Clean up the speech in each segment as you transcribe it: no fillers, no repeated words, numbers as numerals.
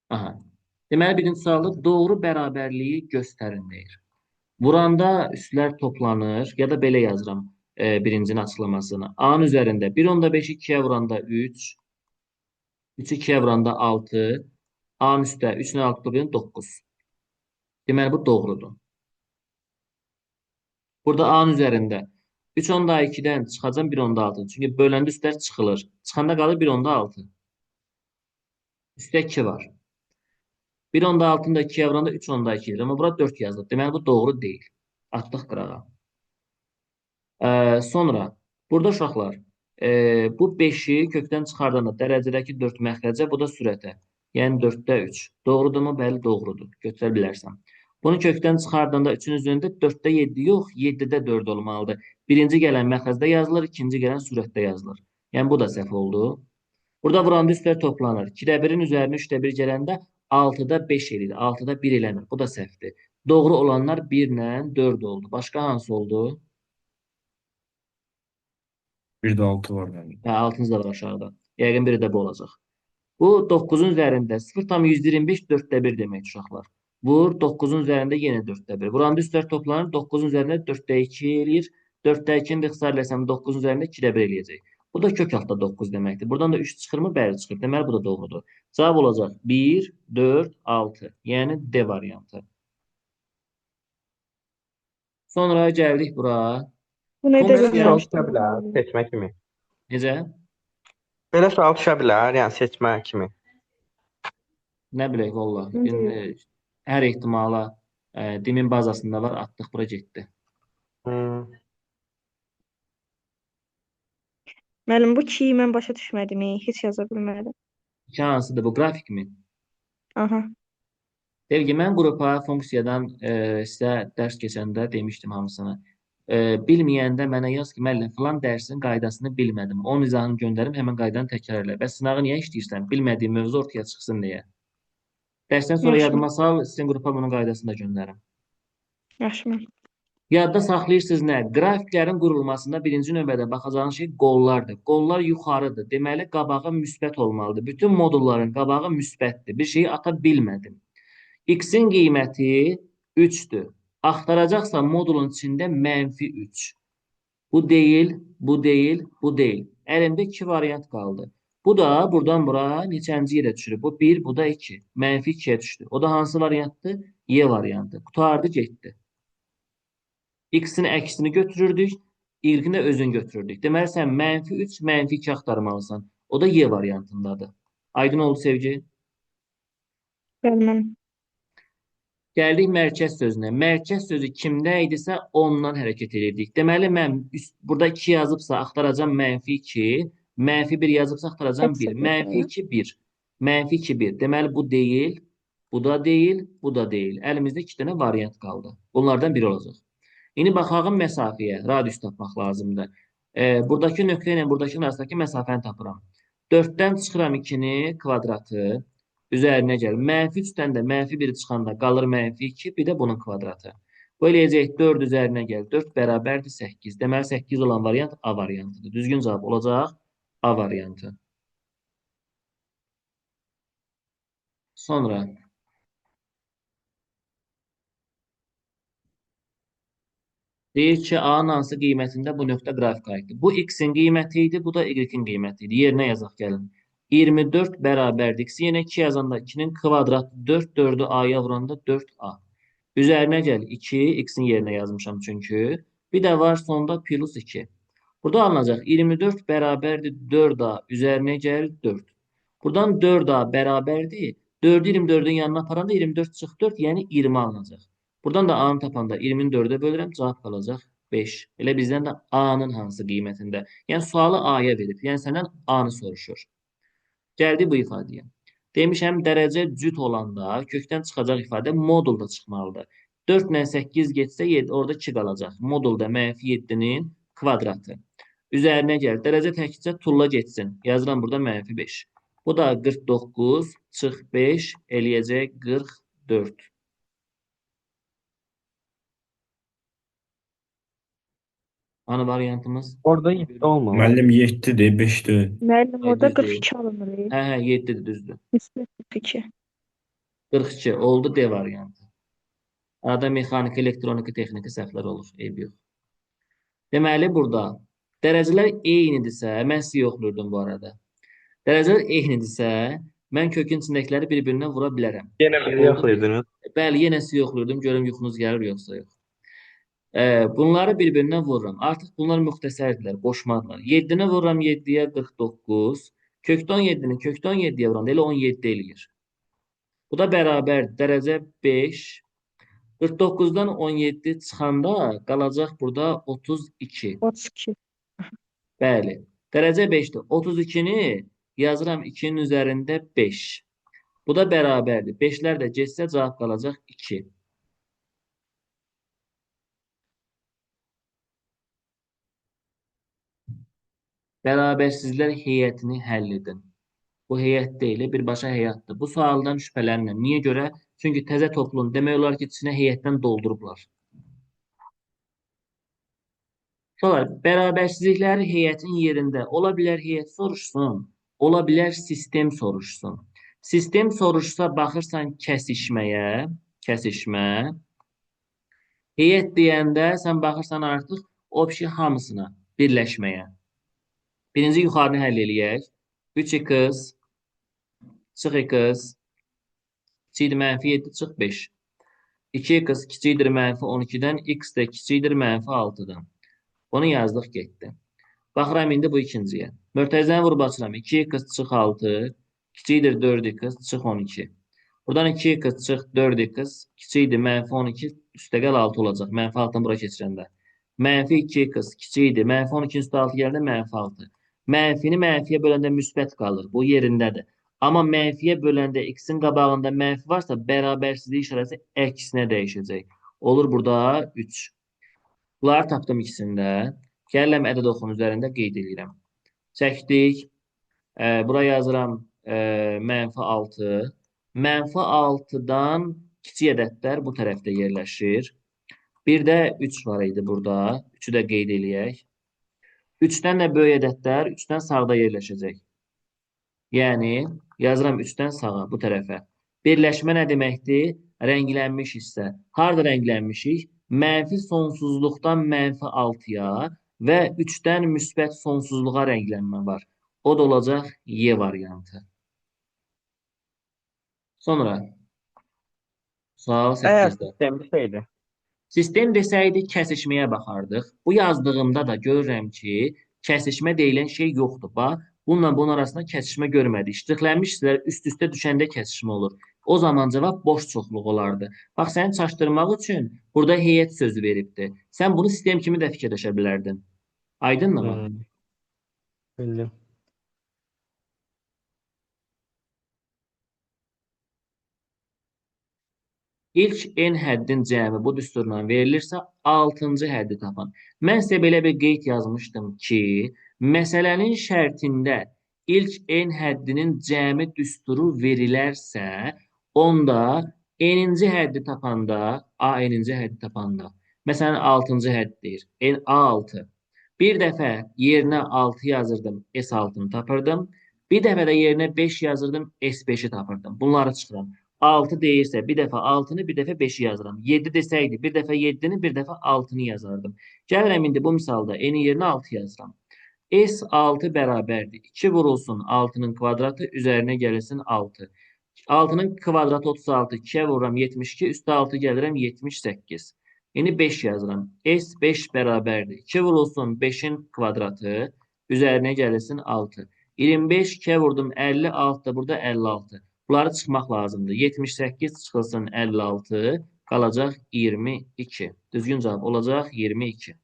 Aha. Deməli, birinci sualda doğru bərabərliyi göstərin deyir. Vuranda üstlər toplanır ya da belə yazıram birincinin açıqlamasını. A-nın üzərində 1.5-i 2-yə vuranda 3, 3-ü 2-yə vuranda 6, A-nın üstə 3-ün 6 9. Deməli, bu doğrudur. Burada A-nın üzərində 3.2-dən çıxacam 1.6. Çünki böləndə üstlər çıxılır. Çıxanda qalır 1.6. Üstə 2 var. 1.6-nı da 2-yə vuranda 3.2 edir. Amma bura 4 yazılır. Deməli, bu doğru deyil. Atdıq qırağa. Sonra burada uşaqlar bu 5-i kökdən çıxardanda dərəcədəki 4 məxrəcə, bu da sürətə. Yəni 4-də 3. Doğrudurmu? Bəli, doğrudur. Götürə bilərsən. Bunu kökdən çıxardanda 3-ün üzərində 4-də 7 yox, 7-də 4 olmalıdır. Birinci gələn məxrəcdə yazılır, ikinci gələn sürətdə yazılır. Yəni bu da səhv oldu. Burada vuranda üstlər toplanır. 2-də 1-in üzərinə 3-də 1 gələndə 6-da 5 eləyir. 6-da 1 eləmir. Bu da səhvdir. Doğru olanlar 1 ilə 4 oldu. Başqa hansı oldu? Bir de 6 var yani. Hə, 6-cı da var aşağıda. Yəqin biri də bu olacaq. Bu 9-un üzərində 0,125 4-də 1 demək uşaqlar. Vur 9-un üzərində yenə 4-də 1. Vuranda üstlər toplanır. 9-un üzərində 4-də 2 eləyir. 4-də 2-ni də ixtisar eləsəm 9-un üzərində 2-də 1 eləyəcək. Bu da kök altda 9 deməkdir. Buradan da 3 çıxırmı? Bəli çıxır. Deməli bu da doğrudur. Cavab olacaq 1, 4, 6. Yəni D variantı. Sonra gəldik bura. Bu nə Belə dəqiq Funksiya sual demişdim düşə bilər, seçmə kimi. necə? Belə sual düşə bilər, yəni seçmə kimi. Nə bilək valla. Necə? Hər ehtimala dimin bazasında var. Atdıq bura getdi. Hmm. Müəllim, bu 2-yi mən başa düşmədim, heç yaza bilmədim. İki hansıdır bu? Qrafik mi? Aha. Deyir ki, mən qrupa funksiyadan sizə dərs keçəndə demişdim hamısını. Bilməyəndə mənə yaz ki, müəllim filan dərsin qaydasını bilmədim. Onun izahını göndərim, həmin qaydanı təkrar elə. Bəs sınağı niyə işləyirsən? Bilmədiyin mövzu ortaya çıxsın deyə. Dərsdən sonra Yaxşı, yadıma sal, sizin qrupa bunun qaydasını da göndərim. yaxşı. Yadda saxlayırsınız nə? Qrafiklərin qurulmasında birinci növbədə baxacağınız şey qollardır. Qollar yuxarıdır. Deməli, qabağı müsbət olmalıdır. Bütün modulların qabağı müsbətdir. Bir şeyi ata bilmədim. X-in qiyməti 3-dür. Axtaracaqsa modulun içində -3. Bu deyil, bu deyil, bu deyil. Əlimdə 2 variant qaldı. Bu da buradan bura neçənci yerə düşür? Bu 1, bu da 2. -2-yə düşdü. O da hansı variantdır? Y variantı. Qurtardı, getdi. X-in əksini götürürdük, Y-ni də özün götürürdük. Deməli, sən -3, -2 axtarmalısan. O da Y variantındadır. Aydın oldu sevgi? Bəli, müəllim. Gəldik mərkəz sözünə. Mərkəz sözü kimdə idisə ondan hərəkət edirdik. Deməli, mən burada 2 yazıbsa axtaracam -2, -1 yazıbsa axtaracam 1. -2, 1. -2, 1. Deməli, bu deyil, bu da deyil, bu da deyil. Əlimizdə 2 dənə variant qaldı. Bunlardan biri olacaq. İndi baxağım məsafəyə, radius tapmaq lazımdır. Buradakı nöqtə ilə buradakı arasındakı məsafəni tapıram. 4-dən çıxıram 2-ni kvadratı, üzərinə gəlir. -3-dən də -1 çıxanda qalır -2, bir də bunun kvadratı. Bu eləyəcək 4 üzərinə gəlir. 4 bərabərdir 8. Deməli 8 olan variant A variantıdır. Düzgün cavab olacaq A variantı. Sonra deyir ki, A-nın hansı qiymətində bu nöqtə qrafik aiddir. Bu X-in qiyməti idi, bu da Y-in qiyməti idi. Yerinə yazaq gəlin. 24 bərabərdir. X-i yenə 2 yazanda 2-nin kvadratı 4, 4-ü A-ya vuranda 4A. Üzərinə gəl 2, X-in yerinə yazmışam çünki. Bir də var sonda plus 2. Burada alınacaq 24 bərabərdir 4A, üzərinə gəl 4. Buradan 4A bərabərdir. 4-ü 24-ün yanına aparanda 24 çıx 4, yəni 20 alınacaq. Buradan da A-nı tapanda 20-ni 4-ə bölürəm, cavab qalacaq 5. Elə bizdən də A-nın hansı qiymətində? Yəni sualı A-ya verib. Yəni səndən A-nı soruşur. Gəldi bu ifadəyə. Demişəm dərəcə cüt olanda kökdən çıxacaq ifadə modulda çıxmalıdır. 4 ilə 8 getsə 7, orada 2 qalacaq. Modulda -7-nin kvadratı. Üzərinə gəl. Dərəcə təkcə tulla getsin. Yazıram burada -5. Bu da 49 çıx 5 eləyəcək 44. Hanı variantımız? Orada 7 olmalı. Müəllim 7-dir, 5 deyil. Müəllim, Ay orada düz deyil. 42 alınır. Hə, 7-dir, düzdür. Müsbət 42. 42 oldu D variantı. Arada mexaniki, elektroniki, texniki səhvlər olur. Eybi yox. Deməli, burada dərəcələr eynidirsə, mən sizi yoxluyordum bu arada. Dərəcələr eynidirsə, mən kökün içindəkiləri bir-birinə vura bilərəm. Yenə bizi Oldu. yoxlayırdınız. Bəli, yenə sizi yoxluyordum. Görüm yuxunuz gəlir yoxsa yox. Bunları bir-birinə vururam. Artıq bunlar müxtəsərdirlər, qoşmadırlar. 7-ni vururam 7-yə 49. Kökdə 17-ni kökdə 17-yə vuram. Elə 17 eləyir. Bu da bərabər dərəcə 5. 49-dan 17 çıxanda qalacaq burada 32. 32. Bəli. Dərəcə 5-dir. 32-ni yazıram 2-nin üzərində 5. Bu da bərabərdir. 5-lər də getsə cavab qalacaq 2. Bərabərsizlər heyətini həll edin. Bu heyət deyil, birbaşa heyətdir. Bu sualdan şübhələnirəm. Niyə görə? Çünki təzə toplum demək olar ki, içinə heyətdən doldurublar. Sonra bərabərsizlikləri heyətin yerində ola bilər heyət soruşsun, ola bilər sistem soruşsun. Sistem soruşsa baxırsan kəsişmə. Heyət deyəndə sən baxırsan artıq opşi hamısına, birləşməyə. Birinci yuxarını həll eləyək. 3x çıx x kiçikdir mənfi 7 çıx 5. 2x kiçikdir mənfi 12-dən, x də kiçikdir mənfi 6-dan. Onu yazdıq getdi. Baxıram indi bu ikinciyə. Mörtəzəni vurub açıram. 2x çıx 6 kiçikdir 4x çıx 12. Buradan 2x çıx 4x kiçikdir mənfi 12 üstəgəl 6 olacaq. Mənfi 6-dan bura keçirəndə. Mənfi 2x kiçikdir. Mənfi 12 üstə 6 gələndə mənfi 6. Mənfini mənfiyə böləndə müsbət qalır. Bu yerindədir. Amma mənfiyə böləndə x-in qabağında mənfi varsa bərabərsizlik işarəsi əksinə dəyişəcək. Olur burada 3. Bunları tapdım ikisində. Gəlirəm ədəd oxunun üzərində qeyd edirəm. Çəkdik. Buraya yazıram mənfi 6. Mənfi 6-dan kiçik ədədlər bu tərəfdə yerləşir. Bir də 3 var idi burada. 3-ü də qeyd eləyək. 3-dən də böyük ədədlər 3-dən sağda yerləşəcək. Yəni, yazıram 3-dən sağa, bu tərəfə. Birləşmə nə deməkdir? Rənglənmiş hissə. Harada rənglənmişik? Mənfi sonsuzluqdan mənfi 6-ya və 3-dən müsbət sonsuzluğa rənglənmə var. O da olacaq Y variantı. Sonra, sual Əgər 8-də. sistem desəydi. Sistem desəydi kəsişməyə baxardıq. Bu yazdığımda da görürəm ki, kəsişmə deyilən şey yoxdur. Bax, bununla bunun arasında kəsişmə görmədik. Ştrixlənmiş hissələr üst-üstə düşəndə kəsişmə olur. O zaman cavab boş çoxluq olardı. Bax, səni çaşdırmaq üçün burada heyət sözü veribdir. Sən bunu sistem kimi də fikirləşə bilərdin. Aydınmı? Bildim. İlk n həddin cəmi bu düsturla verilirsə, 6-cı həddi tapan. Mən sizə belə bir qeyd yazmışdım ki, məsələnin şərtində ilk n həddinin cəmi düsturu verilərsə, onda n-ci həddi tapanda, n-ci həddi tapanda, məsələn 6-cı hədd deyir, A6. Bir dəfə yerinə 6 yazırdım, S6-nı tapırdım. Bir dəfə də yerinə 5 yazırdım, S5-i tapırdım. Bunları çıxıram. 6 deyirsə, bir dəfə 6-nı, bir dəfə 5-i yazıram. 7 desəydi, bir dəfə 7-ni, bir dəfə 6-nı yazardım. Gəlirəm indi bu misalda n-in yerinə 6 yazıram. S6 bərabərdir. 2 vurulsun 6-nın kvadratı, üzərinə gəlsin 6. 6-nın kvadratı 36, 2-yə vururam 72, üstə 6 gəlirəm 78. İndi 5 yazıram. S5 bərabərdir. 2 vurulsun 5-in kvadratı, üzərinə gəlsin 6. 25, 2-yə vurdum 56 da burada 56. Bunları çıxmaq lazımdır. 78 çıxılsın 56, qalacaq 22. Düzgün cavab olacaq 22.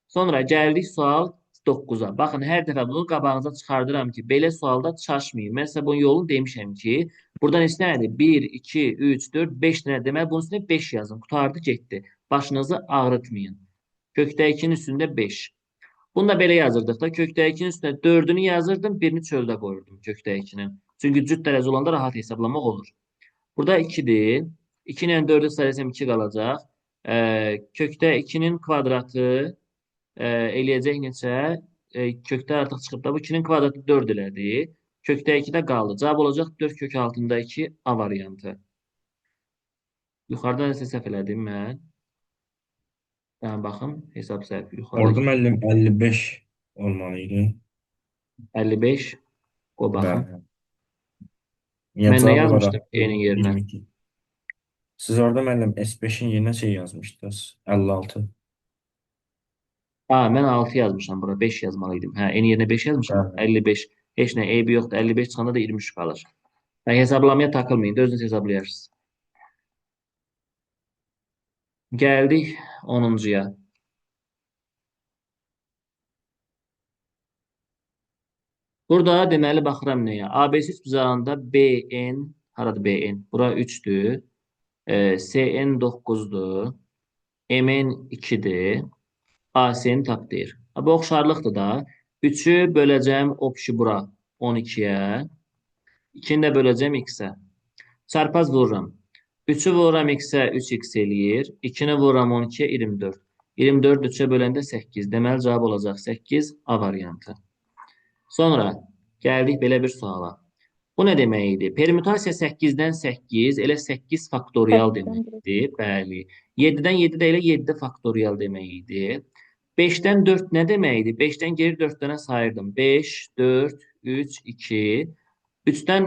Sonra gəldik sual 9-a. Baxın, hər dəfə bunu qabağınıza çıxardıram ki, belə sualda çaşmayın. Mən sizə bunun yolunu demişəm ki, buradan heç nədir? 1, 2, 3, 4, 5 dənə demək, bunun üstündə 5 yazın. Qutardı, getdi. Başınızı ağrıtmayın. Kökdə 2-nin üstündə 5. Bunu da belə yazırdıq da, kökdə 2-nin üstündə 4-ünü yazırdım, birini çöldə qoyurdum kökdə 2-nin. Çünki cüt dərəcə olanda rahat hesablamaq olur. Burada 2-dir. 2 ilə 4-ü sayırsam 2 qalacaq. Kökdə 2-nin kvadratı eləyəcək neçə? Kökdə artıq çıxıb da bu 2-nin kvadratı 4 elədi. Kökdə 2 də qaldı. Cavab olacaq 4 kök altında 2 A variantı. Yuxarıda nəsə səhv elədim mən. Yəni baxım, hesab səhvi Orada yuxarıda müəllim 55 olmalıydı. 55. O baxım. Bəli. Yəni Mən nə cavab olaraq yazmışdım P-nin yerinə? 22. Siz orada müəllim S5-in yerinə şey yazmışdınız. 56. Mən 6 yazmışam bura. 5 yazmalıydım. Hə, en yerinə 5 yazmışam. Bəli. 55. Heç nə, eybi yoxdur. 55 çıxanda da 23 qalır. Hesablamaya takılmayın da özünüz hesablayarsınız. Gəldik 10-cuya. Burada deməli baxıram nəyə? ABC üçbucağında BN, haradır BN? Bura 3-dür. CN 9-dur. MN 2-dir. AS'ni tap deyir. Bu oxşarlıqdır da. 3-ü böləcəm opşi bura 12-yə. 2-ni də böləcəm x-ə. Çarpaz vururam. 3-ü vururam x-ə 3x eləyir. 2-ni vururam 12-yə 24. 24 3-ə böləndə 8. Deməli cavab olacaq 8 A variantı. Sonra gəldik belə bir suala. Bu nə demək idi? Permütasiya 8-dən 8 elə 8 faktorial 8-dən deməkdir. Bəli. 7-dən 7 də elə 7 faktorial demək idi. 5-dən 4 nə demək idi? 5-dən geri 4 dənə sayırdım. 5, 4, 3, 2. 3-dən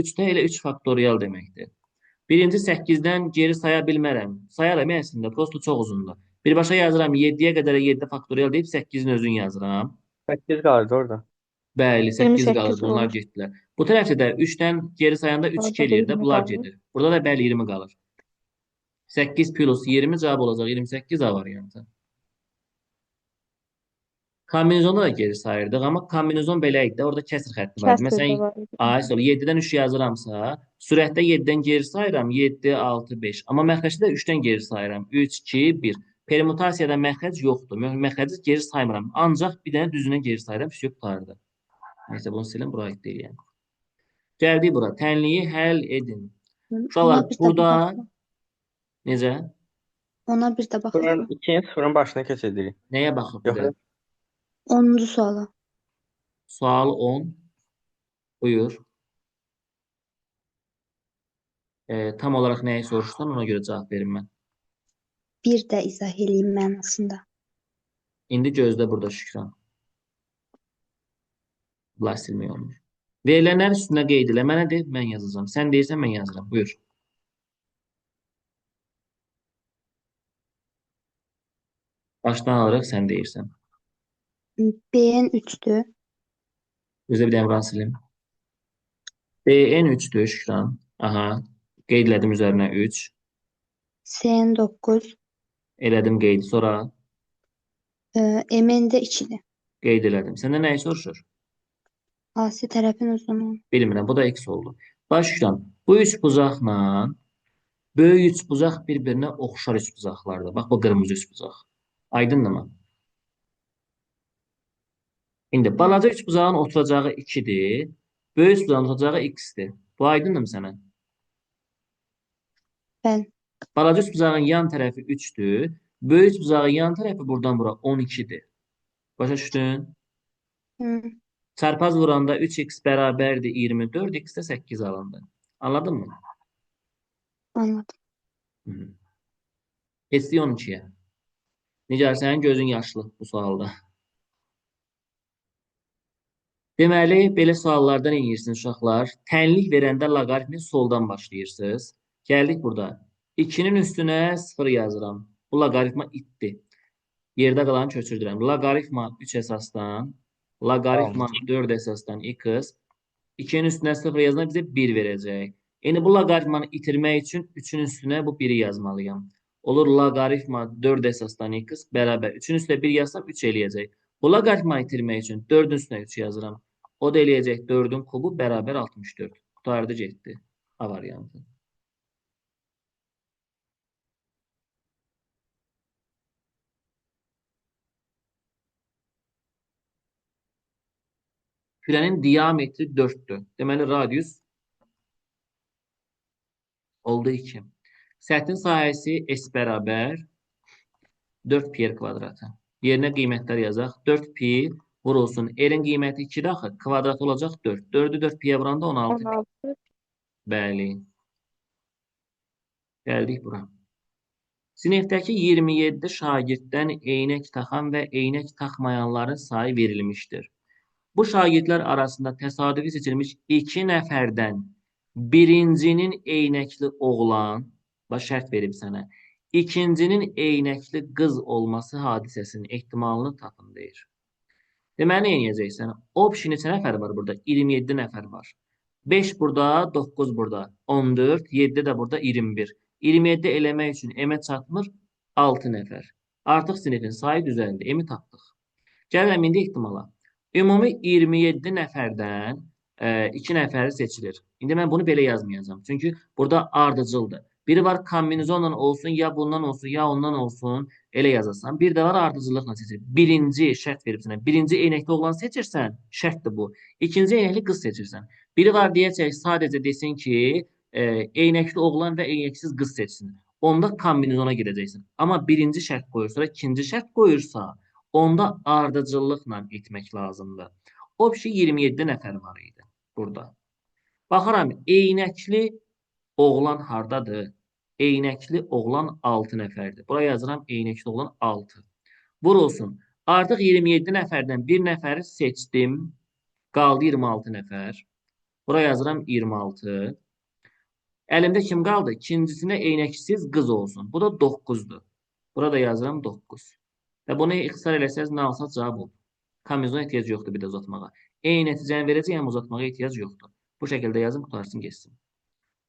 3 də elə 3 faktorial deməkdir. Birinci 8-dən geri saya bilmərəm. Sayaram əslində, prosto çox uzundur. Birbaşa yazıram 7-yə qədər 7 faktorial deyib 8-in özünü yazıram. 8 qaldı orada. Bəli, 8 qalır. 28 Bunlar olur. getdilər. Bu tərəfdə də 3-dən geri sayanda 3 Orada da eləyir də. 20 Bunlar qalır. gedir. Burada da bəli 20 qalır. 8 plus 20 cavab olacaq 28 A variantı. Kombinezonda da geri sayırdıq, amma kombinezon belə idi də. Orada kəsr xətti vardı. Kəsr də Məsələn, var idi. sonra 7-dən 3 yazıramsa, sürətdə 7-dən geri sayıram 7, 6, 5. Amma məxrəcdə 3-dən geri sayıram. 3, 2, 1. Permutasiyada məxrəc yoxdur. Məxrəci geri saymıram. Ancaq bir dənə düzünə geri sayıram. Füsuq qutardı. Neyse bunu silin, bura aid deyil yəni. Gəldik bura. Tənliyi həll edin. Uşaqlar, Ona bir də burada baxaq. necə? Ona bir də baxaq. Sıfırın, 2-nin sıfırın başına keçəcəyik. Nəyə baxıb bir Yox, də? 10-cu suala. Sual 10. Buyur. Tam olaraq nəyi soruşsan, ona görə cavab verim mən. Bir də izah eləyim mənasında. İndi gözlə burada Şükran. Bunlar silmək olmur. Verilənlərin üstünə qeyd elə. Mənə de, mən yazacağım. Sən deyirsən, mən yazıram. Buyur. Başdan alırıq, sən deyirsən. B-nin 3-dür. Gözlə bir dənə buranı silim. BN 3-dür Şükran. Aha. Qeyd elədim üzərinə 3. C-nin 9. Elədim qeyd. Sonra M-nin də 2-dir. qeyd elədim. Səndən nəyi soruşur? AC tərəfin uzunluğu. Bilmirəm. Bu da x oldu. Bax Şükran, bu üç bucaqla böyük üç bucaq bir-birinə oxşar üç bucaqlardır. Bax bu qırmızı üç bucaq. Aydındırmı? İndi balaca üç bucağın oturacağı 2-dir. Böyük üç bucağın oturacağı x-dir. Bu aydındırmı sənə? Bəli. Balaca üç bucağın yan tərəfi 3-dür. Böyük üç bucağın yan tərəfi buradan bura 12-dir. Başa düşdün? Hı. Çarpaz vuranda 3x bərabərdir 24, x də 8 alındı. Anladın mı? Anladım. Keçdik 12-yə. Nigar, sənin gözün yaşlı bu sualda. Deməli, belə suallardan eləyirsiniz uşaqlar. Tənlik verəndə loqaritmi soldan başlayırsınız. Gəldik burada. 2-nin üstünə 0 yazıram. Bu loqaritma itdi. Yerdə qalanı köçürdürəm. Loqaritma 3 əsasdan, loqaritma 4 əsasdan x. 2-nin üstünə 0 yazanda bizə 1 verəcək. Yəni bu loqaritmanı itirmək üçün 3-ün üstünə bu 1-i yazmalıyam. Olur loqaritma 4 əsasdan x bərabər. 3-ün üstünə 1 yazsam 3 eləyəcək. Bu loqaritmanı itirmək üçün 4-ün üstünə 3 yazıram. O da eləyəcək 4-ün kubu bərabər 64. Qutardı getdi. A variantı. Kürenin diametri 4'tü. Deməli radius oldu 2. Səthin sahəsi S bərabər 4 pi r kvadratı. Yerinə qiymətlər yazaq. 4 pi Vurulsun. L'in qiyməti 2-dir axı. Kvadrat olacaq 4. 4-ü 4 piyə vuranda 16. 16. Bəli. Gəldik bura. Sinifdəki 27 şagirddən eynək taxan və eynək taxmayanların sayı verilmişdir. Bu şagirdlər arasında təsadüfi seçilmiş 2 nəfərdən birincinin eynəkli oğlan, bax şərt verib sənə, ikincinin eynəkli qız olması hadisəsinin ehtimalını tapın deyir. Deməli, nə edəcəksən? Option neçə nəfər var burada? 27 nəfər var. 5 burada, 9 burada, 14, 7 də burada 21. 27 eləmək üçün M-ə çatmır 6 nəfər. Artıq sinifin sayı düzəldi. M-i tapdıq. Gələm indi ehtimala. Ümumi 27 nəfərdən 2 nəfəri seçilir. İndi mən bunu belə yazmayacağım. Çünki burada ardıcıldır. Biri var kombinizonla olsun, ya bundan olsun, ya ondan olsun. Elə yazasan. Bir də var ardıcıllıqla seçir. Birinci şərt verib sənə. Birinci eynəkli oğlan seçirsən, şərtdir bu. İkinci eynəkli qız seçirsən. Biri var deyəcək, sadəcə desin ki, eynəkli oğlan və eyneksiz qız seçsin. Onda kombinizona girəcəksin. Amma birinci şərt qoyursa, ikinci şərt qoyursa, onda ardıcıllıqla etmək lazımdır. O bir 27 nəfər var idi burada. Baxıram, eynəkli oğlan hardadır? Eynəkli oğlan 6 nəfərdir. Buraya yazıram, eynəkli oğlan 6. Vurulsun. Artıq 27 nəfərdən bir nəfəri seçdim. Qaldı 26 nəfər. Buraya yazıram 26. Əlimdə kim qaldı? İkincisində eyneksiz qız olsun. Bu da 9'dur. Burada yazıram 9. Və bunu ixtisar eləsəz, nə alsaq cavab olur. Kombinizona ehtiyac yoxdur bir də uzatmağa. Eyni nəticəni verəcək, amma uzatmağa ehtiyac yoxdur. Bu şəkildə yazın, qutarsın, geçsin.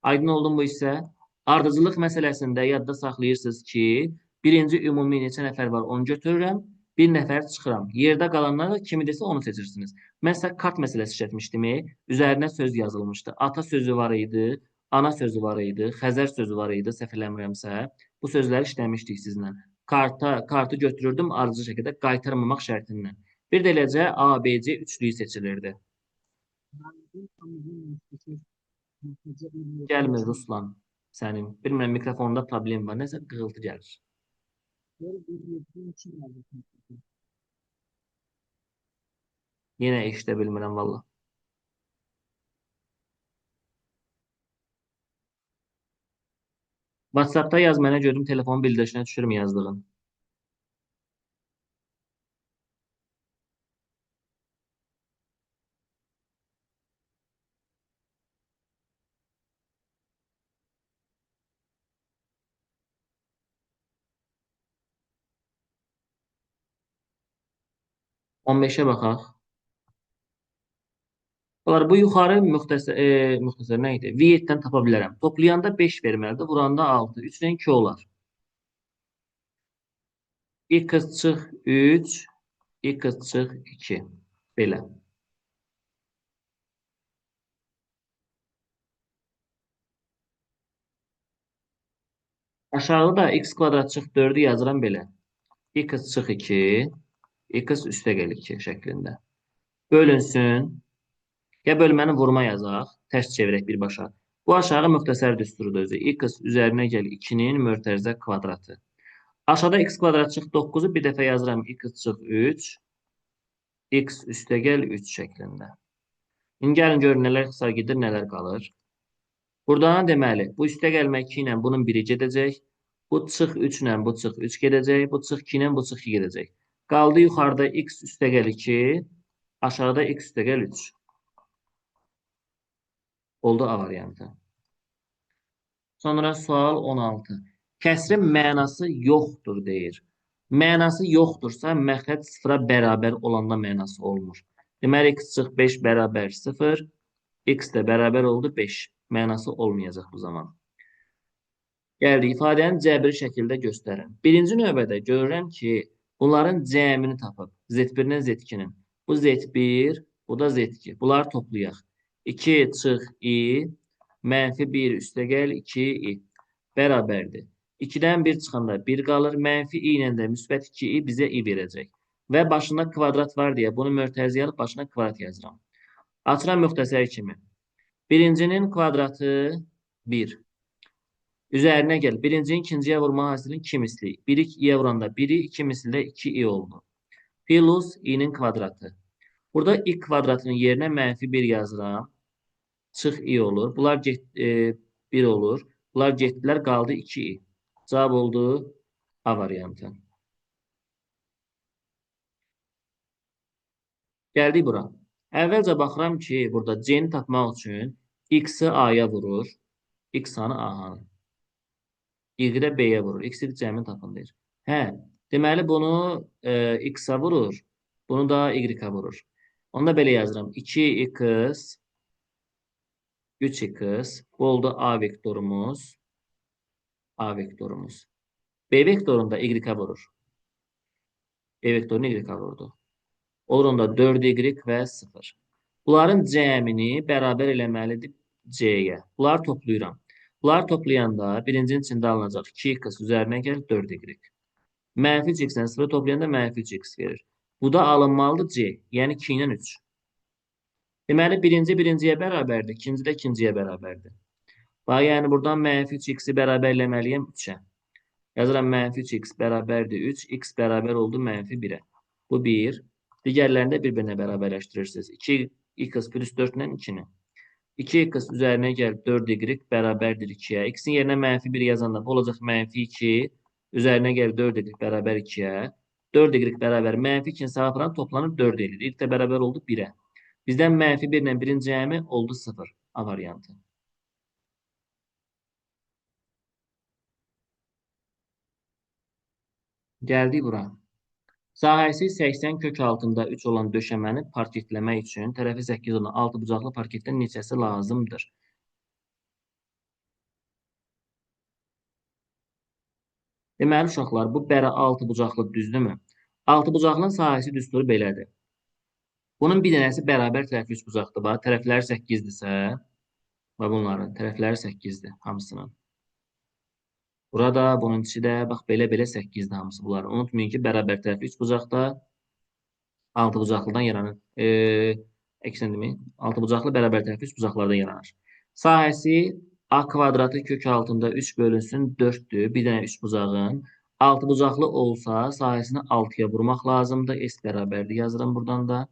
Aydın oldu mu bu isə? Ardıcıllıq məsələsində yadda saxlayırsınız ki, birinci ümumi neçə nəfər var onu götürürəm, bir nəfər çıxıram. Yerdə qalanlar kimi desə onu seçirsiniz. Məsələn, kart məsələsi çəkmişdim. Üzərinə söz yazılmışdı. Ata sözü var idi, ana sözü var idi, Xəzər sözü var idi, səhv eləmirəmsə. Bu sözləri işləmişdik sizlə. Kartı götürürdüm ardıcıl şəkildə qaytarmamaq şərtindən. Bir də eləcə A, B, C üçlüyü seçilirdi. Gəlmir Ruslan sənin. Bilmirəm, mikrofonda problem var. Nəsə qığıltı gəlir. Yenə işdə bilmirəm valla. WhatsApp'da yaz mənə, gördüm telefon bildirişinə düşürüm yazdığın. On beşə baxaq. Bunlar bu yuxarı müxtəsər nə idi? V7-dən tapa bilərəm. Toplayanda 5 verməlidir, vuranda 6. 3-dən 2 olar. X çıx 3, X çıx 2. Belə. Aşağıda x kvadrat çıx 4'ü yazıram belə. X çıx 2, X üstə gəl 2 şəklində. Bölünsün. Ya bölməni vurma yazaq. Tərs çevirək birbaşa. Bu aşağı müxtəsər düsturudur özü. X üzərinə gəl 2'nin mörtərizə kvadratı. Aşağıda x kvadrat çıx 9'u bir dəfə yazıram. X çıx 3, X üstə gəl 3 şəklində. İndi gəlin görün nələr qısa gedir, nələr qalır. Buradan deməli, bu üstə gəlmək 2 ilə bunun biri gedəcək. Bu çıx 3 ilə bu çıx 3 gedəcək. Bu çıx 2 ilə bu çıx 2 gedəcək. Qaldı yuxarıda x üstə gəl 2, aşağıda x üstə gəl 3. Oldu A variantı. Sonra sual 16. Kəsrin mənası yoxdur deyir. Mənası yoxdursa məxrəc sıfıra bərabər olanda mənası olmur. Deməli, x çıx 5 bərabər 0, x də bərabər oldu 5. Mənası olmayacaq bu zaman. Gəldi, ifadəni cəbri şəkildə göstərin. Birinci növbədə görürəm ki, bunların cəmini tapıb. Z1-dən Z2-nin. Bu Z1, bu da Z2. Bunları toplayaq. 2 çıx i, mənfi 1 üstə gəl 2i. Bərabərdir. 2-dən 1 çıxanda 1 qalır. Mənfi i ilə də müsbət 2i bizə i verəcək. Və başında kvadrat var deyə bunu mörtəzəyə alıb başına kvadrat yazıram. Açıram müxtəsər kimi. Birincinin kvadratı 1. Üzərinə gəl. Birincinin ikinciyə vurma hasilinin 2 misli. 1'i 2'ye vuranda 1'i 2 misli də 2i oldu. Plus i'nin kvadratı. Burada i kvadratının yerinə -1 yazıram. Çıx i olur. Bunlar 1 olur. Bunlar getdilər, qaldı 2i. Cavab oldu A variantı. Gəldik bura. Əvvəlcə baxıram ki, burada c-ni tapmaq üçün x-i a-ya vurur. X hanı a hanı. Y-i də b-yə vurur. X-i cəmi tapın deyir. Hə, deməli bunu x-a vurur. Bunu da y-a vurur. Onda belə yazıram. 2x 3x bu oldu A vektorumuz. A vektorumuz. B vektorunda y-a vurur. B vektorunu y-a vurdu. Olur onda 4y və 0. Bunların cəmini bərabər eləməlidir c-yə. Bunları toplayıram. Bunları toplayanda birincinin içində alınacaq 2x üzərinə gəl 4y. Mənfi x-lə 0 toplayanda mənfi x verir. Bu da alınmalıdır c. Yəni 2 ilə 3. Deməli birinci birinciyə bərabərdir. İkinci də ikinciyə bərabərdir. Bax, yəni buradan mənfi x-i bərabərləməliyəm 3-ə. Yazıram mənfi x bərabərdir 3. X bərabər oldu mənfi 1-ə. Bu 1. Digərlərini də bir-birinə bərabərləşdirirsiniz. 2x plus 4 ilə 2-ni. 2x üzərinə gəl 4y bərabərdir 2-yə. X-in yerinə mənfi 1 yazanda bu olacaq mənfi 2. Üzərinə gəl 4y bərabər 2-yə. 4y bərabər mənfi 2-nin sağ toplanıb 4 edir. İlk də bərabər oldu 1-ə. Bizdən mənfi 1 ilə 1-in cəmi oldu 0. A variantı. Gəldik bura. Sahəsi 80 kök altında 3 olan döşəməni parketləmək üçün tərəfi 8 olan 6 bucaqlı parketdən neçəsi lazımdır? Deməli, uşaqlar, bu bərə 6 bucaqlı düzdürmü? 6 bucaqlının sahəsi düsturu belədir. Bunun bir dənəsi bərabər tərəfli 3 bucaqdır. Bax, tərəfləri 8-dirsə, və bunların tərəfləri 8-dir hamısının. Burada bunun içi də bax belə-belə 8-dir hamısı bunlar. Unutmayın ki, bərabər tərəfli 3 bucaqda 6 bucaqlıdan yaranır. Əksinə demək, 6 bucaqlı bərabər tərəfli 3 bucaqlardan yaranır. Sahəsi a kvadratı kök altında 3 bölünsün 4-dür. Bir dənə 3 bucağın. 6 bucaqlı olsa sahəsini 6-ya vurmaq lazımdır. S bərabərdir yazıram buradan da.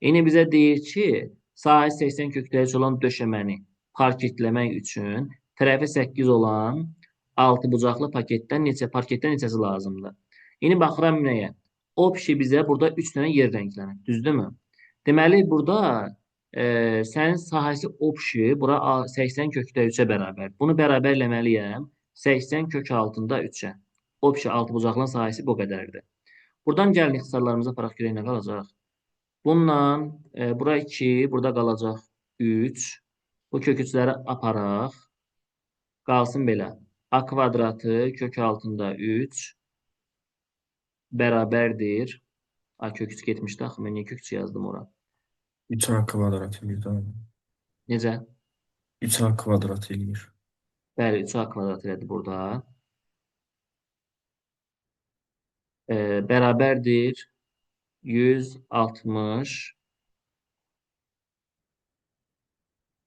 İndi bizə deyir ki, sahəsi 80 kökdə 3 olan döşəməni parketləmək üçün tərəfi 8 olan 6 bucaqlı parketdən neçəsi lazımdır? İndi baxıram nəyə? Opşi bizə burada 3 dənə yer rənglənir. Düzdürmü? Deməli, burada sənin sahəsi opşi bura 80 kökdə 3-ə bərabər. Bunu bərabərləməliyəm 80 kök altında 3-ə. Opşi 6 bucaqlının sahəsi bu qədərdir. Buradan gəlin ixtisarlarımıza aparaq görək nə qalacaq. Bundan bura 2, burada qalacaq 3. Bu kök 3-ləri aparaq. Qalsın belə. A kvadratı kök altında 3 bərabərdir. A kök 3 getmişdi. Axı, mən niyə kök 3 yazdım ora? 3a kvadrat eləyir. Necə? 3a kvadrat eləyir. Bəli, 3a kvadrat elədi burada. Bərabərdir 160.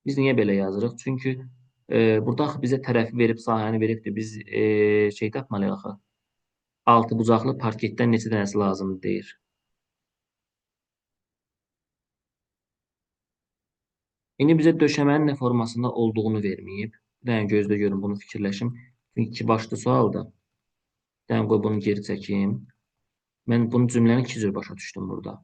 Biz niyə belə yazırıq? Çünki burada axı bizə tərəfi verib, sahəni veribdir. Biz şey tapmalıyıq axı. 6 bucaqlı parketdən neçə dənəsi lazımdır deyir. İndi bizə döşəmənin nə formasında olduğunu verməyib. Bir dənə gözlə görün, bunu fikirləşim. Çünki 2 başlı sualdır. Bir dənə qoy bunu geri çəkeyim. Mən bunu cümləni 2 cür başa düşdüm burada.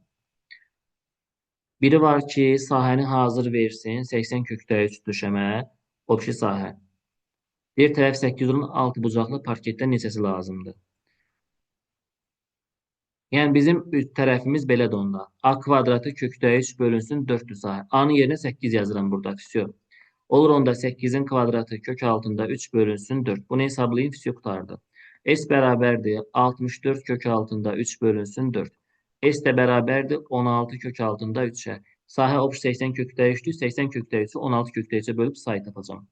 Biri var ki, sahəni hazır versin. 80 kökdə 3 döşəmə. Opşi sahə. Bir tərəf 8 olan 6 bucaqlı parketdən neçəsi lazımdır? Yəni bizim tərəfimiz belədir onda. A kvadratı kökdə 3 bölünsün 4-dür sahə. A-nın yerinə 8 yazıram burada. Fisiyo. Olur onda 8-in kvadratı kök altında 3 bölünsün 4. Bunu hesablayın, fisiyo qutardı. S bərabərdir 64 kök altında 3 bölünsün 4. S də bərabərdir 16 kök altında 3-ə. Sahə opşi 80 kökdə 3-dür. 80 kökdə 3-ü 16 kökdə 3-ə bölüb sayı tapacağım.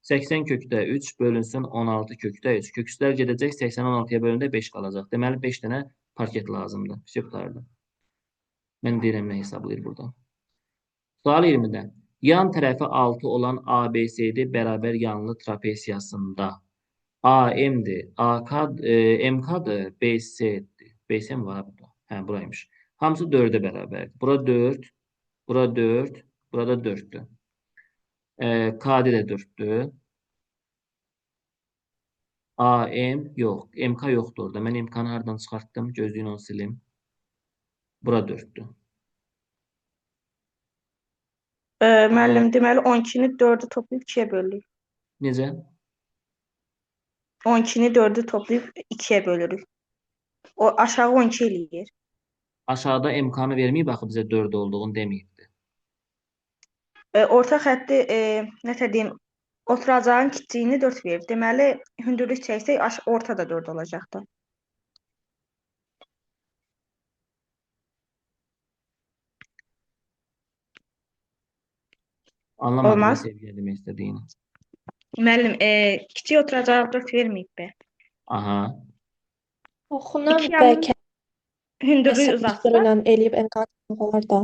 80 kökdə 3 bölünsün 16 kökdə 3. Köksüzlər gedəcək, 80 16-ya bölündə 5 qalacaq. Deməli 5 dənə parket lazımdır. Fisiyo qutardı. Mən deyirəm nə hesablayır burada. Sual 20-də. Yan tərəfi 6 olan ABCD bərabər yanlı trapesiyasında AM'dir, MK'dır, BC'dir. BC mi var burada? Hə, buraymış. Hamısı 4'e bərabərdir. Bura 4, bura 4, burada 4'dür. KD də 4'dür. AM yox. MK yoxdur orada. Mən MK-nı hardan çıxartdım? Gözləyin onu silim. Bura 4'dür. Müəllim, deməli 12-ni 4-ü toplayıb 2-yə bölürük. Necə? 12-ni 4-ü toplayıb 2-yə bölürük. O aşağı 12 eləyir. Aşağıda MK-nı verməyib, axı bizə 4 olduğunu deməyibdi. Orta xətti necə deyim, oturacağın kiçiyini 4 verir. Deməli, hündürlük çəksək ortada 4 olacaqdı. Anlamadım mən Olmaz. sevgiyə demək istədiyini. Müəllim, kiçik oturacağı 4 verməyib be. Aha. Oxunan İki yanın bəlkə hündürlüyü uzatsa, ilə eləyib MK tapmaq olar da.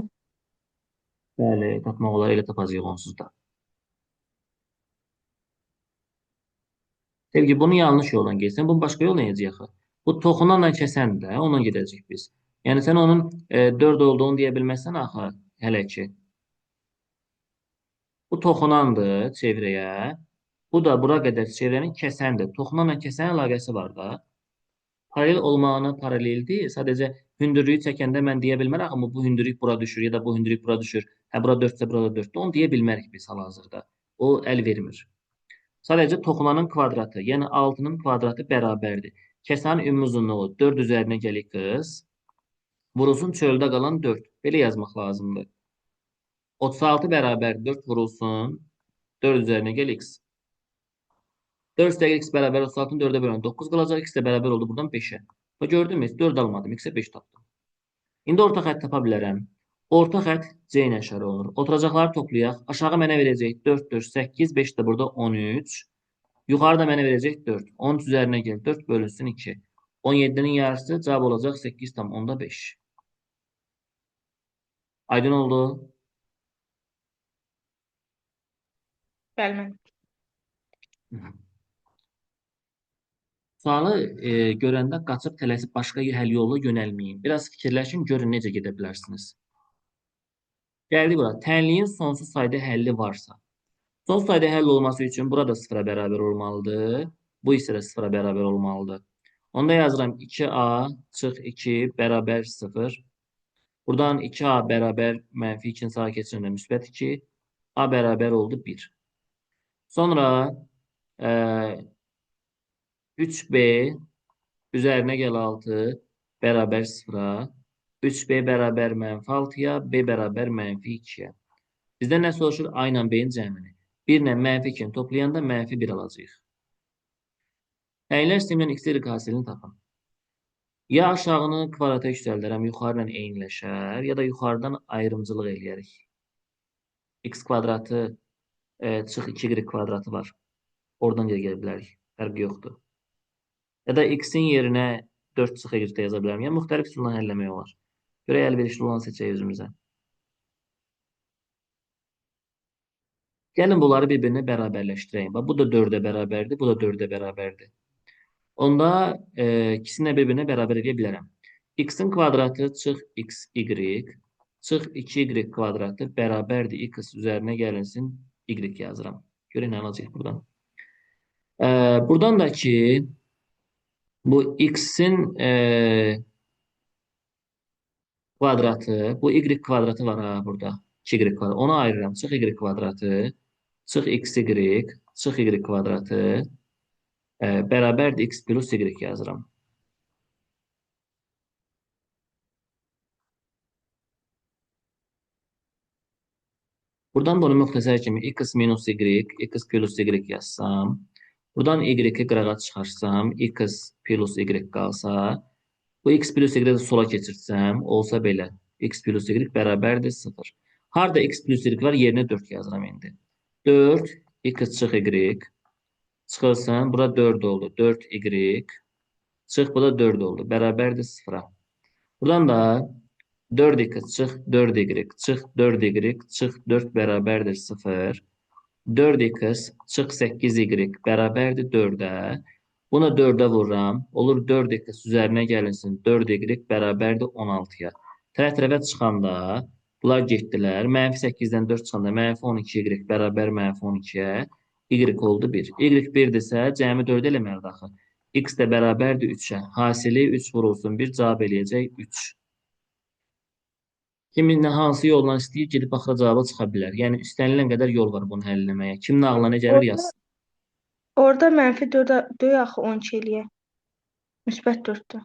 Bəli, tapmaq olar, elə tapacağıq onsuz da. Sevgi, bunu yanlış yolla geçsən, bunu başqa yolla edəcəyik. Bu toxunanla kəsən də, ondan gedəcəyik biz. Yəni, sən onun 4 olduğunu deyə bilməzsən axı, hələ ki. Bu toxunandır çevrəyə. Bu da bura qədər çevrənin kəsəndir. Toxunanla kəsən əlaqəsi var da. Paralel olmağına paraleldir. Sadəcə hündürlüyü çəkəndə mən deyə bilmərəm, amma bu hündürlük bura düşür, ya da bu hündürlük bura düşür. Hə, bura 4-sə, burada 4-dür. Onu deyə bilmərik biz hal-hazırda. O əl vermir. Sadəcə toxunanın kvadratı, yəni 6-nın kvadratı bərabərdir. Kəsənin ümumi uzunluğu 4 üzərinə gəlir qız. Vurulsun çöldə qalan 4. Belə yazmaq lazımdır. 36 bərabər 4 vurulsun. 4 üzərinə gəl x. 4 üstə x bərabər 36-nın 4-ə bölən 9 qalacaq. X də bərabər oldu buradan 5-ə. Və gördünüz, 4 almadım. X-ə 5 tapdım. İndi orta xətt tapa bilərəm. Orta xətt C ilə işarə olunur. Oturacaqları toplayaq. Aşağı mənə verəcək 4, 4, 8, 5 də burada 13. Yuxarıda mənə verəcək 4. 13 üzərinə gəl. 4 bölünsün 2. 17-nin yarısı cavab olacaq 8,5. Aydın oldu. bəli müəllim. Sualı görəndə qaçıb tələsib başqa həll yoluna yönəlməyin. Biraz fikirləşin, görün necə gedə bilərsiniz. Gəldik bura. Tənliyin sonsuz sayda həlli varsa. Sonsuz sayda həll olması üçün burada 0-a bərabər olmalıdır. Bu isə də 0-a bərabər olmalıdır. Onda yazıram 2a çıx 2 bərabər 0. Buradan 2a bərabər mənfi 2-nin sağa keçirəndə müsbət 2. A bərabər oldu 1. Sonra 3b üzərinə gəl 6 bərabər 0-a. 3b bərabər mənfi 6-ya, b bərabər mənfi 2-yə. Bizdən nə soruşur? A ilə B-nin cəmini. 1 ilə mənfi 2-ni toplayanda mənfi 1 alacaq. Təyinlər sisteminin x-y hasilini tapın. Ya aşağını kvadrata yüksəldərəm, yuxarı ilə eyniləşər, ya da yuxarıdan ayrımcılıq eləyərik. X kvadratı çıx 2y kvadratı var. Oradan gələ bilərik. Fərqi yoxdur. Ya da x-in yerinə 4 çıx y yaza bilərəm. Yəni, müxtəlif üsulla həlləmək olar. Görək əlverişli olanı seçək özümüzə. Gəlin bunları bir-birinə bərabərləşdirəyim. Bu da 4-ə bərabərdir, bu da 4-ə bərabərdir. Onda ikisini də bir-birinə bərabər edə bilərəm. X-in kvadratı çıx xy, çıx 2y kvadratı bərabərdir x üzərinə gəlinsin y yazıram. Görək nə alacaq buradan. Buradan da ki, bu x-in kvadratı, bu y kvadratı var ha burada. 2y kvadratı. Onu ayırıram. Çıx y kvadratı, çıx xy, çıx y kvadratı bərabərdir x plus y yazıram. Buradan bunu müxtəsər kimi x minus y, x plus y yazsam, buradan y-i qırağa çıxarsam, x plus y qalsa, bu x plus y-i sola keçirsəm, olsa belə, x plus y bərabərdir 0. Harada x plus y var, yerinə 4 yazıram indi. 4, x çıx y, çıxırsan, bura 4 oldu, 4y, çıx, bu da 4 oldu, bərabərdir 0-a. Buradan da 4x çıx 4y, çıx 4y, çıx 4 bərabərdir 0. 4x çıx 8y bərabərdir 4-ə. Buna 4-ə vururam. Olur 4x üzərinə gəlinsin 4y bərabərdir 16-ya. Tərəf-tərəfə çıxanda bunlar getdilər. -8-dən 4 çıxanda -12y bərabər -12-yə y oldu 1. Y 1-dirsə cəmi 4 eləməlidir axı. X də bərabərdir 3-ə. Hasili 3 vurulsun 1 cavab eləyəcək 3. Kimin hansı yolla istəyir gedib axıra cavaba çıxa bilər. Yəni istənilən qədər yol var bunu həll etməyə. Kimin ağlına nə gəlir Orada, yazsın. orada -4 axı 12 eləyə. Müsbət 4-dür.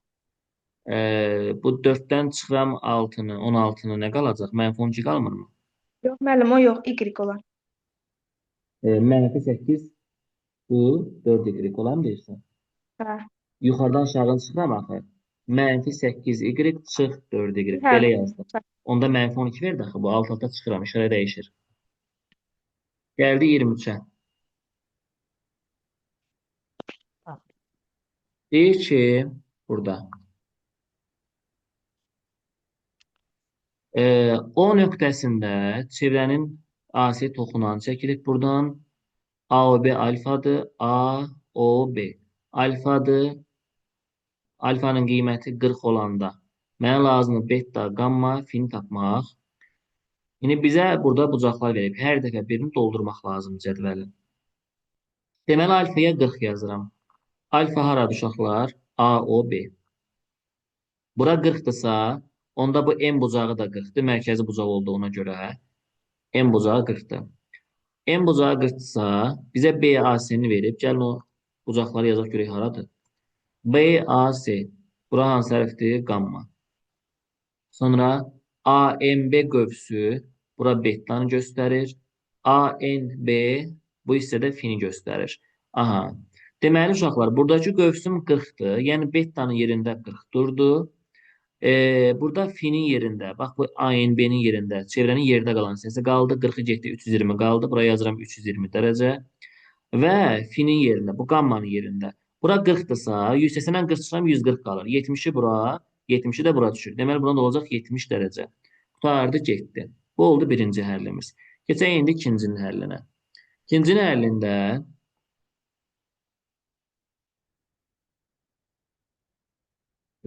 Bu 4-dən çıxıram 6-nı, 16-nı nə qalacaq? -12 qalmırmı? Yox, müəllim, o yox, Y olan. -8 bu 4y olan deyirsən. Hə. Yuxarıdan aşağı çıxıram axı. -8y çıx 4y. Hə. Belə yazdım. Onda -12 verdi axı. Bu alt-alta çıxıram. İşarə dəyişir. Gəldi 23-ə. Deyir ki, burada. O nöqtəsində çevrənin AC toxunan çəkilib buradan. AOB alfadır. AOB alfadır. Alfanın qiyməti 40 olanda mənə lazımdır beta, gamma, fini tapmaq. İndi bizə burada bucaqlar verib. Hər dəfə birini doldurmaq lazım cədvəlin. Deməli, alfaya 40 yazıram. Alfa haradır uşaqlar? AOB. Bura 40-dırsa, onda bu M bucağı da 40-dır. Mərkəzi bucaq olduğuna görə M bucağı 40-dır. M bucağı 40-dırsa, bizə BAC-ni verib. Gəlin o bucaqları yazaq görək haradır. BAC. Bura hansı hərfdir? Gamma. Sonra AMB qövsü. Bura betanı göstərir. ANB bu hissədə fini göstərir. Aha. Deməli uşaqlar, buradakı qövsüm 40-dır. Yəni betanın yerində 40 durdu. Burada finin yerində, bax bu ANB-nin yerində, çevrənin yerdə qalan hissəsi qaldı. 40-ı getdi, 320 qaldı. Buraya yazıram 320 dərəcə. Və finin yerində, bu qammanın yerində. Bura 40-dırsa, 180-dən 40 çıxıram, 140 qalır. 70-i bura, 70-i də bura düşür. Deməli, buradan da olacaq 70 dərəcə. Qutardı, getdi. Bu oldu birinci həllimiz. Keçək indi ikincinin həllinə. İkincinin həllində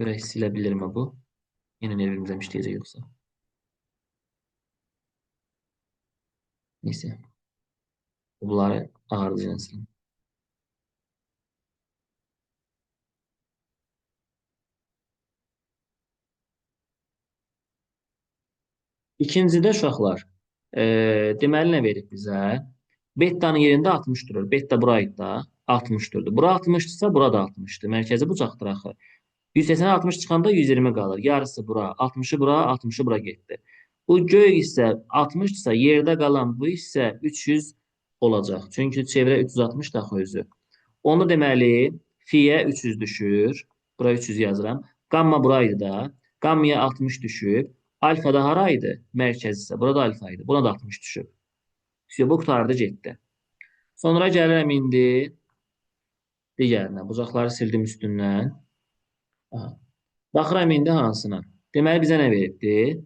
görək silə bilirmi bu? Yenə evimizə işləyəcək yoxsa? Neyse. Bunları ağırlayacağım silin. İkincidə uşaqlar, deməli nə verib bizə? Betanın yerində 60 durur. Beta buraydı da 60 durdu. Bura 60-dırsa, bura da 60-dır. Mərkəzi bucaqdır axı. 180-ə 60 çıxanda 120 qalır. Yarısı bura, 60-ı bura, 60-ı bura getdi. Bu göy hissə 60-dırsa, yerdə qalan bu hissə 300 olacaq. Çünki çevrə 360 da axı özü. Onu deməli, fiyə 300 düşür. Bura 300 yazıram. Gamma buraydı da. Gammaya 60 düşüb. Alfa da haraydı? Mərkəzi isə. Burada alfa idi. Buna da 60 düşüb. Bu qutardı, getdi. Sonra gəlirəm indi digərinə. Bucaqları sildim üstündən. Aha. Baxıram indi hansına. Deməli, bizə nə veribdir?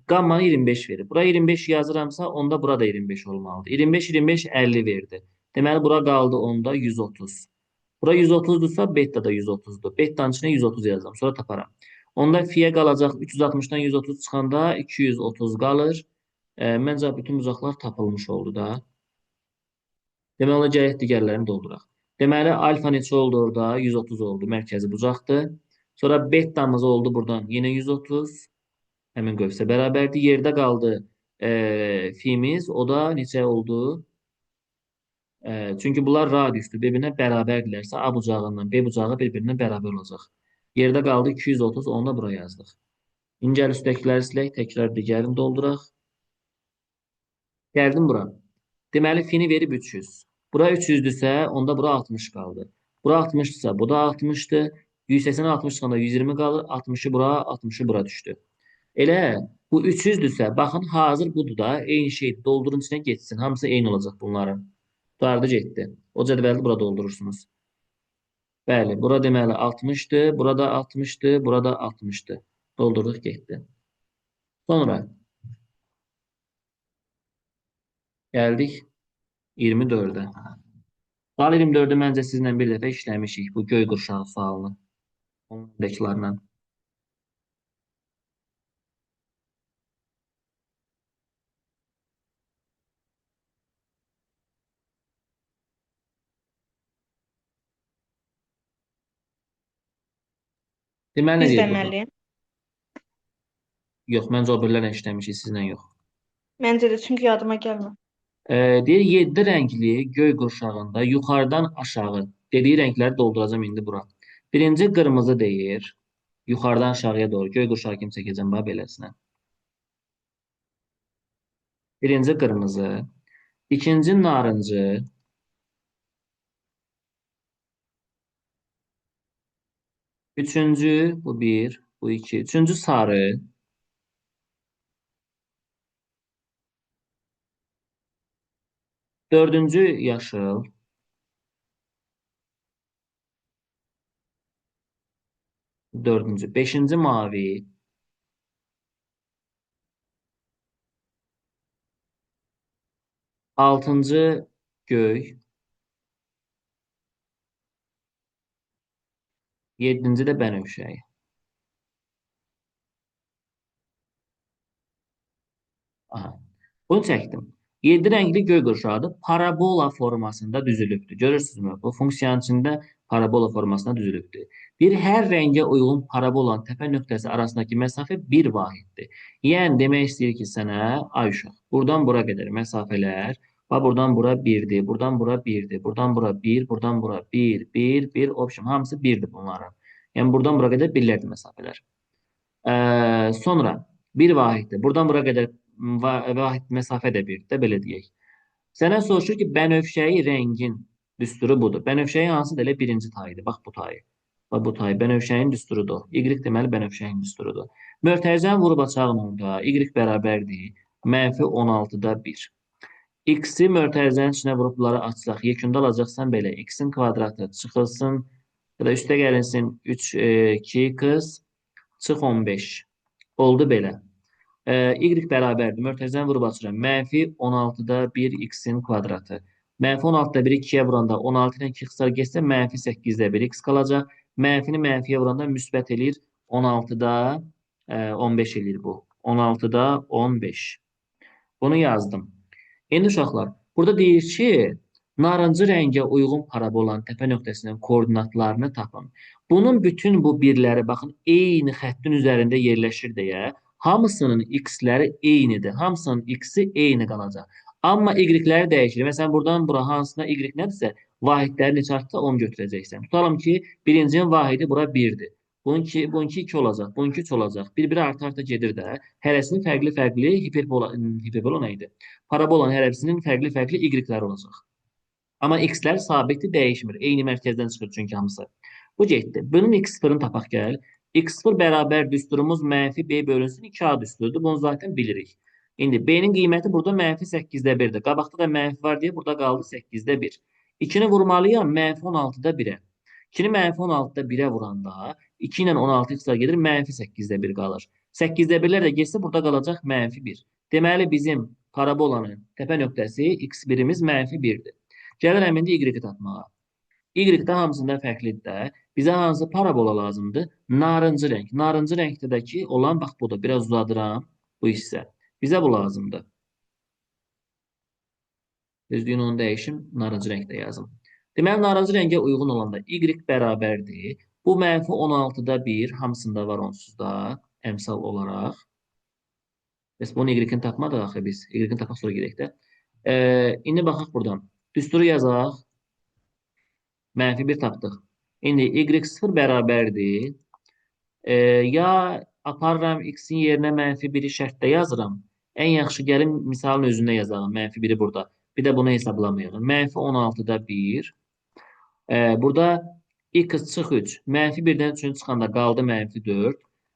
Gammanı 25 verib. Bura 25 yazıramsa, onda bura da 25 olmalıdır. 25, 25, 50 verdi. Deməli, bura qaldı onda 130. Bura 130-dursa, beta da 130-dur. Betanın içine 130 yazdım. Sonra taparam. Onda fiyə qalacaq 360-dan 130 çıxanda 230 qalır. Məncə bütün bucaqlar tapılmış oldu da. Deməli, ona gərək digərlərini dolduraq. Deməli, alfa neçə oldu orada? 130 oldu. Mərkəzi bucaqdır. Sonra betamız oldu buradan. Yenə 130. Həmin qövsə bərabərdir. Yerdə qaldı fimiz. O da neçə oldu? Çünki bunlar radiusdur. Bir-birinə bərabərdirlərsə, A bucağından B bucağı bir-birinə bərabər olacaq. Yerdə qaldı 230, onu da bura yazdıq. İndi gəl üstəkiləri silək, təkrar digərini dolduraq. Gəldim bura. Deməli, fini verib 300. Bura 300-dürsə, onda bura 60 qaldı. Bura 60-dırsa, bu da 60-dır. 180-ə 60 çıxanda 120 qalır. 60-ı bura, 60-ı bura düşdü. Elə bu 300-dürsə, baxın, hazır budur da, eyni şey doldurun içinə geçsin. Hamısı eyni olacaq bunların. Tutardı, getdi. O cədvəli bura doldurursunuz. Bəli, bura deməli 60-dır, burada 60-dır, burada 60-dır. Doldurduq, getdi. Sonra gəldik 24-ə. Sual 24-ü məncə sizinlə bir dəfə işləmişik bu göy qurşağı sualını. Ondakılarla. Deməli nə Düz deyir burada? deməliyəm. Yox, məncə o birilərlə işləmişik, sizlə yox. Məncə də çünki yadıma gəlmir. Deyir 7 rəngli göy qurşağında yuxarıdan aşağı dediyi rəngləri dolduracağam indi bura. Birinci qırmızı deyir. Yuxarıdan aşağıya doğru göy qurşağı kimi çəkəcəm bax beləsinə. Birinci qırmızı, ikinci narıncı, üçüncü bu bir, bu iki, üçüncü sarı, dördüncü yaşıl, dördüncü, beşinci mavi, altıncı göy, yedinci də bənövşəyi. Aha. Bunu çəkdim. 7 rəngli göy qurşağı parabola formasında düzülübdür. Görürsünüzmü? Bu funksiyanın içində parabola formasında düzülübdür. Bir hər rəngə uyğun parabolanın təpə nöqtəsi arasındakı məsafə 1 vahiddir. Yəni demək istəyir ki, sənə ay uşaq. Buradan bura qədər məsafələr, bax buradan bura 1-dir, buradan bura 1-dir, buradan bura 1, buradan bura 1, 1, 1, option hamısı 1-dir bunların. Yəni buradan bura qədər birlərdir məsafələr. Sonra bir vahiddir. Buradan bura qədər vahid məsafə də birdir də belə deyək. Sənə soruşur ki, bənövşəyi rəngin düsturu budur. Bənövşəyi hansıdır? Elə birinci taydır. Bax bu tayı. Bax bu tayı bənövşəyin düsturudur. Y deməli bənövşəyin düsturudur. Mötərizəni vurub açağın onda y bərabərdir. -16-da 1. X-i mötərizənin içinə vurub bunları açsaq, yekunda alacaqsan belə. X-in kvadratı çıxılsın ya da üstə gəlinsin 3, 2 qız çıx 15. Oldu belə. Y bərabərdir. Mötərizəni vurub açıram. -16-da 1 x-in kvadratı. -16-da 1 2-yə vuranda 16 ilə 2 xısar getsə -8-də 1 x qalacaq. Mənfini mənfiyə vuranda müsbət eləyir. 16-da 15 eləyir bu. 16-da 15. Bunu yazdım. İndi uşaqlar, burada deyir ki, narıncı rəngə uyğun parabolanın təpə nöqtəsinin koordinatlarını tapın. Bunun bütün bu birləri, baxın, eyni xəttin üzərində yerləşir deyə, hamısının x-ləri eynidir. Hamısının x-i eyni qalacaq. Amma y-ləri dəyişir. Məsələn, buradan bura hansına y nədirsə, vahidləri neçə artsa onu götürəcəksən. Tutalım ki, birincinin vahidi bura 1-dir. Bununki 2 olacaq, bununki 3 olacaq. Bir-biri arta-arta gedir də. Hərəsinin fərqli-fərqli hiperbola nə idi? Parabolanın hər hərəsinin fərqli-fərqli y-ləri olacaq. Amma x-lər sabitdir, dəyişmir. Eyni mərkəzdən çıxır çünki hamısı. Bu getdi. Bunun x0-ını tapaq gəl. x0 bərabər düsturumuz mənfi b bölünsün 2a düsturudur. Bunu zaten bilirik. İndi b-nin qiyməti burada -8-də 1-dir. Qabaqda da mənfi var deyə burada qaldı 8-də 1. 2-ni vurmalıyam -16-da 1-ə. 2-ni -16-da 1-ə vuranda 2 ilə 16 x-lar gedir, -8-də 1 qalır. 8-də 1-lər də getsə burada qalacaq -1. Deməli bizim parabolanın təpə nöqtəsi x1-imiz -1-dir. Gəlirəm indi y-i tapmağa. Y də hamısından fərqlidir də. Bizə hansı parabola lazımdır? Narıncı rəng. Narıncı rəngdəki olan, bax budur. Biraz uzadıram bu hissə. Bizə bu lazımdır. Düzdüyün onu dəyişim, narıncı rəngdə yazım. Deməli, narıncı rəngə uyğun olanda y bərabərdir. Bu -16-da 1, hamısında var onsuz da, əmsal olaraq. Bəs bunun y-ni tapmadıq axı biz. Y-ni tapaq sonra gedək də. İndi baxaq buradan. Düsturu yazaq. -1 tapdıq. İndi y0 bərabərdir. Ya aparıram x-in yerinə -1-i şərtdə yazıram. Ən yaxşı gəlin misalın özündə yazalım. -1-i burada. Bir də bunu hesablamayalım. -16-da 1. Burada x çıx 3. -1-dən 3-ün çıxanda qaldı -4.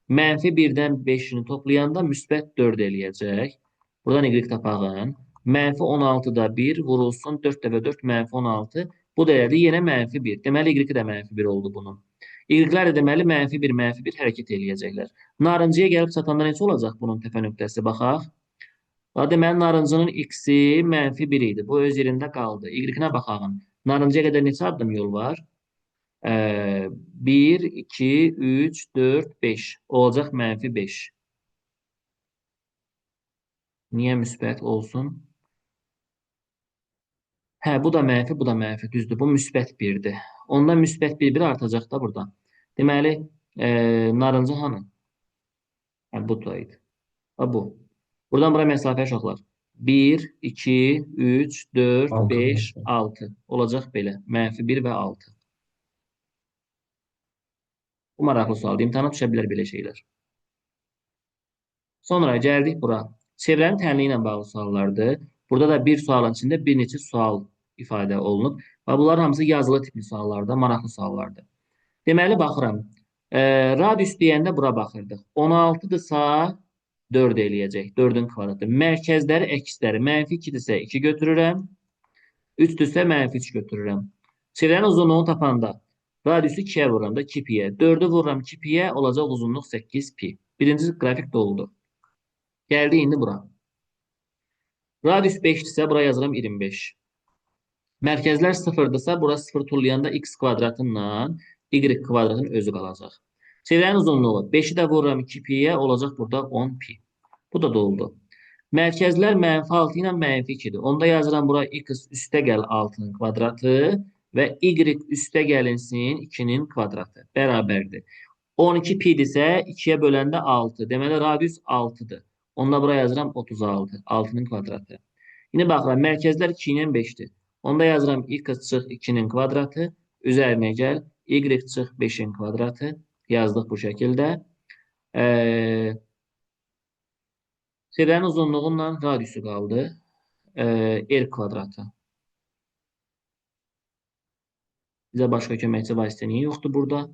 -1-dən 5-ini toplayanda müsbət 4 eləyəcək. Buradan y tapağın. -16-da 1 vurulsun 4 dəfə 4 -16. Bu dəyərdə yenə -1. Deməli, y də -1 oldu bunun. Y-lər də deməli -1, -1 hərəkət eləyəcəklər. Narıncıya gəlib çatanda neçə olacaq bunun təpə nöqtəsi? Baxaq. Deməli, narıncının x-i -1 idi. Bu öz yerində qaldı. Y-nə baxağın. Narıncıya qədər neçə addım yol var? 1, 2, 3, 4, 5. Olacaq -5. Niyə müsbət olsun? Hə, bu da mənfi, bu da mənfi, düzdür. Bu müsbət 1-dir. Ondan müsbət 1 artacaq da burada. Deməli, Narıncı hanı? Hə, bu da idi. Ha, bu. Buradan bura məsafə uşaqlar. 1, 2, 3, 4, 6 5, metre. 6. Olacaq belə. -1 və 6. Bu maraqlı sualdır. İmtahana düşə bilər belə şeylər. Sonra gəldik bura. Çevrənin tənliyi ilə bağlı suallardır. Burada da bir sualın içində bir neçə sual ifadə olunub. Və bunların hamısı yazılı tipli suallardır, maraqlı suallardır. Deməli, baxıram. Radius deyəndə bura baxırdıq. 16-dırsa 4 eləyəcək. 4-ün kvadratı. Mərkəzləri, əksləri. -2-dirsə 2 götürürəm. 3-dürsə -3 götürürəm. Çevrənin uzunluğunu tapanda radiusu 2-yə vururam da 2 piyə. 4-ü vururam 2 piyə, olacaq uzunluq 8 pi. Birinci qrafik doldu. Gəldi indi bura. Radius 5-dirsə bura yazıram 25. Mərkəzlər 0-dırsa bura 0 tullayanda x kvadratınla y kvadratın özü qalacaq. Çevrənin uzunluğu 5-i də vururam 2 piyə, olacaq burada 10 pi. Bu da doldu. Mərkəzlər -6 ilə -2-dir. Onda yazıram bura x üstə gəl 6-nın kvadratı və y üstə gəlinsin 2-nin kvadratı. Bərabərdir. 12 pidirsə 2-yə böləndə 6. Deməli, radius 6-dır. Onda bura yazıram 36. 6-nın kvadratı. Yine baxıram, mərkəzlər 2 ilə 5-dir. Onda yazıram x çıx 2-nin kvadratı. Üzərinə gəl. Y çıx 5-in kvadratı. Yazdıq bu şəkildə. Çevrənin uzunluğunla radiusu qaldı. R kvadratı. Bizə başqa köməkçi vasitə niyə yoxdur burada?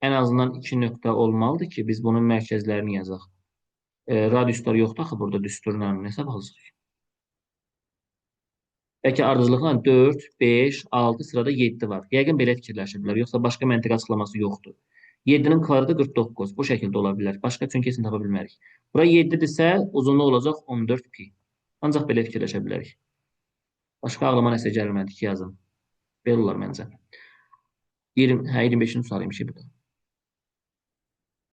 Ən azından 2 nöqtə olmalıdır ki, biz bunun mərkəzlərini yazaq. Radiuslar yoxdur axı burada düsturla hesab alacaq. Bəlkə ardıcılıqla 4, 5, 6 sırada 7 var. Yəqin belə fikirləşiblər. Yoxsa başqa məntiq açıqlaması yoxdur. 7-nin kvadratı 49. Bu şəkildə ola bilər. Başqa çünki kesin tapa bilmərik. Bura 7-dirsə uzunluq olacaq 14 pi. Ancaq belə fikirləşə bilərik. Başqa ağlıma nəsə gəlmədi ki, yazın. Belə olar məncə. 25-in sualıymış bu da.